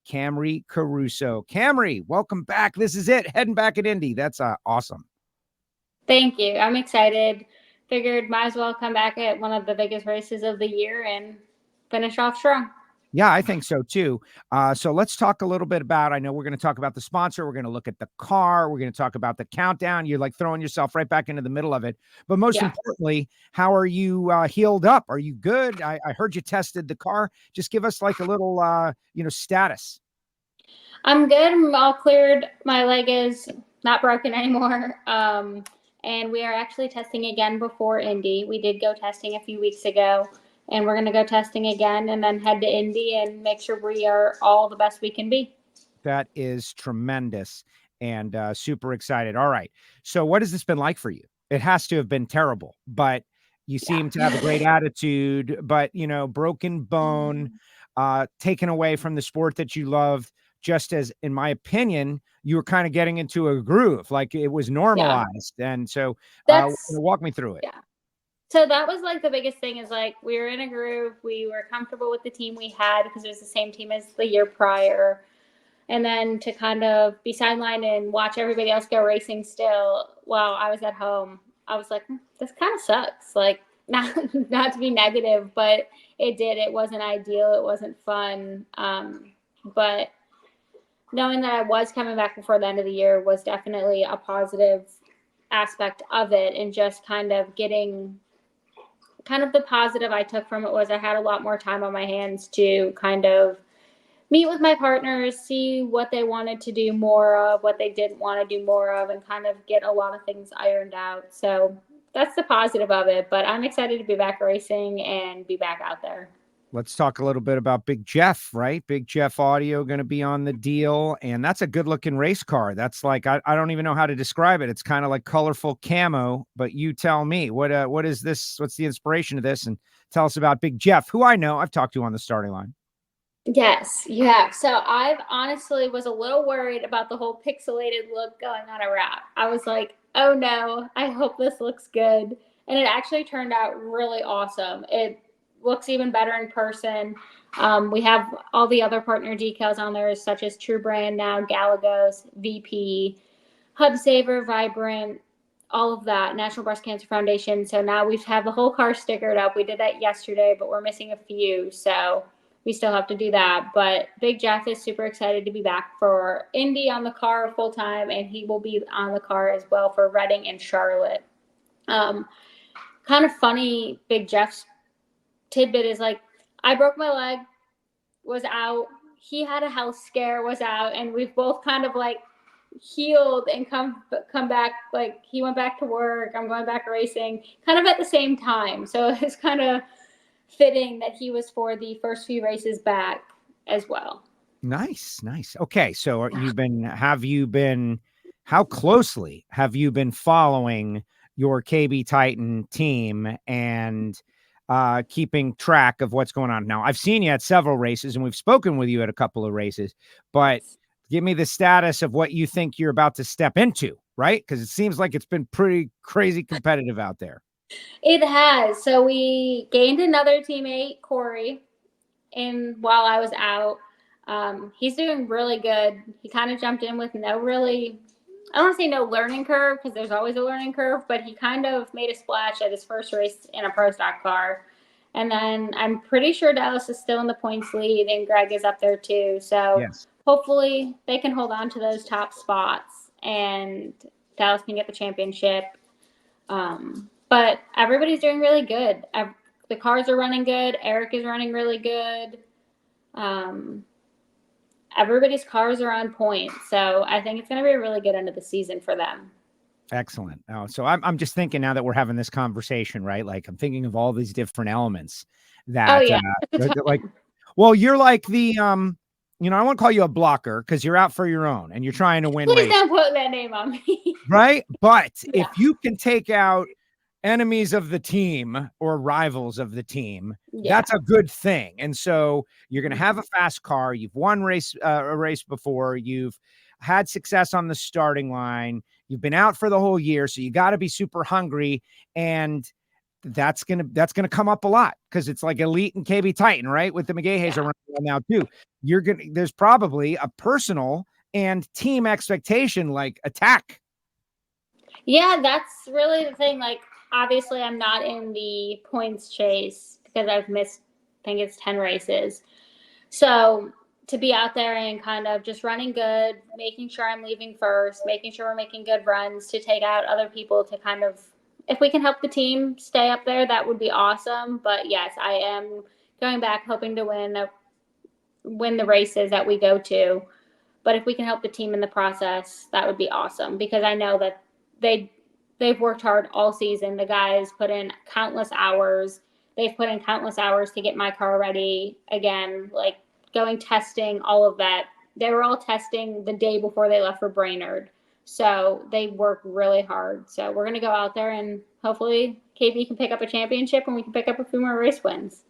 Camrie Caruso. Camrie, welcome back. This is it. Heading back at Indy. That's awesome. Thank you. I'm excited. Figured might as well come back at one of the biggest races of the year and finish off strong. Yeah, I think so too. So let's talk a little bit about, I know we're going to talk about the sponsor. We're going to look at the car. We're going to talk about the countdown. You're like throwing yourself right back into the middle of it. But most importantly, how are you healed up? Are you good? I heard you tested the car. Just give us like a little, status. I'm good. I'm all cleared. My leg is not broken anymore. And we are actually testing again before Indy. We did go testing a few weeks ago. And we're going to go testing again and then head to Indy and make sure we are all the best we can be. That is tremendous and super excited. All right. So what has this been like for you? It has to have been terrible, but you seem to have a great attitude, but, broken bone, taken away from the sport that you loved, just as, in my opinion, you were kind of getting into a groove, like it was normalized. Yeah. And so walk me through it. Yeah. So that was like the biggest thing is like we were in a groove. We were comfortable with the team we had because it was the same team as the year prior. And then to kind of be sidelined and watch everybody else go racing still while I was at home, I was like, this kind of sucks. Like not to be negative, but it did. It wasn't ideal. It wasn't fun. But knowing that I was coming back before the end of the year was definitely a positive aspect of it, and just kind of getting the positive I took from it was I had a lot more time on my hands to kind of meet with my partners, see what they wanted to do more of, what they didn't want to do more of, and kind of get a lot of things ironed out. So that's the positive of it, but I'm excited to be back racing and be back out there. Let's talk a little bit about Big Jeff, right? Big Jeff Audio going to be on the deal. And that's a good looking race car. That's like, I don't even know how to describe it. It's kind of like colorful camo, but you tell me what is this? What's the inspiration of this? And tell us about Big Jeff, who I know I've talked to on the starting line. Yes, you have. So I've honestly was a little worried about the whole pixelated look going on a wrap. I was like, oh no, I hope this looks good. And it actually turned out really awesome. It looks even better in person. We have all the other partner decals on there, such as True Brand now, Galagos, VP, Hub Saver, Vibrant, all of that, National Breast Cancer Foundation. So now we have the whole car stickered up. We did that yesterday, but we're missing a few. So we still have to do that. But Big Jeff is super excited to be back for Indy on the car full time, and he will be on the car as well for Reading and Charlotte. Kind of funny, Big Jeff's tidbit is like, I broke my leg, was out. He had a health scare, was out, and we've both kind of like healed and come back. Like he went back to work, I'm going back racing, kind of at the same time. So it's kind of fitting that he was for the first few races back as well. Nice. Okay, so how closely have you been following your KB Titan team and keeping track of what's going on? Now, I've seen you at several races and we've spoken with you at a couple of races, but give me the status of what you think you're about to step into, right? Because it seems like it's been pretty crazy competitive out there. It has. So we gained another teammate, Corey, while I was out. He's doing really good. He kind of jumped in with I don't want to say no learning curve, because there's always a learning curve, but he kind of made a splash at his first race in a pro stock car. And then I'm pretty sure Dallas is still in the points lead, and Greg is up there too. So Hopefully they can hold on to those top spots and Dallas can get the championship. But everybody's doing really good. The cars are running good. Eric is running really good. Everybody's cars are on point. So I think it's going to be a really good end of the season for them. Excellent. So I'm just thinking now that we're having this conversation, right? Like I'm thinking of all these different elements that, you're like the, I won't call you a blocker because you're out for your own and you're trying to win. Please don't put that name on me. Right. But if you can take out enemies of the team or rivals of the team, that's a good thing. And so you're going to have a fast car. You've won a race before. You've had success on the starting line. You've been out for the whole year. So you got to be super hungry. And that's gonna come up a lot because it's like Elite and KB Titan, right? With the McGaheys around now too. There's probably a personal and team expectation like attack. Yeah, that's really the thing. Like, obviously, I'm not in the points chase because I've missed, I think it's 10 races. So to be out there and kind of just running good, making sure I'm leaving first, making sure we're making good runs to take out other people to kind of, if we can help the team stay up there, that would be awesome. But yes, I am going back hoping to win the races that we go to. But if we can help the team in the process, that would be awesome because I know that they've worked hard all season. The guys put in countless hours. They've put in countless hours to get my car ready again, like going testing, all of that. They were all testing the day before they left for Brainerd. So they work really hard. So we're going to go out there and hopefully KB can pick up a championship and we can pick up a few more race wins.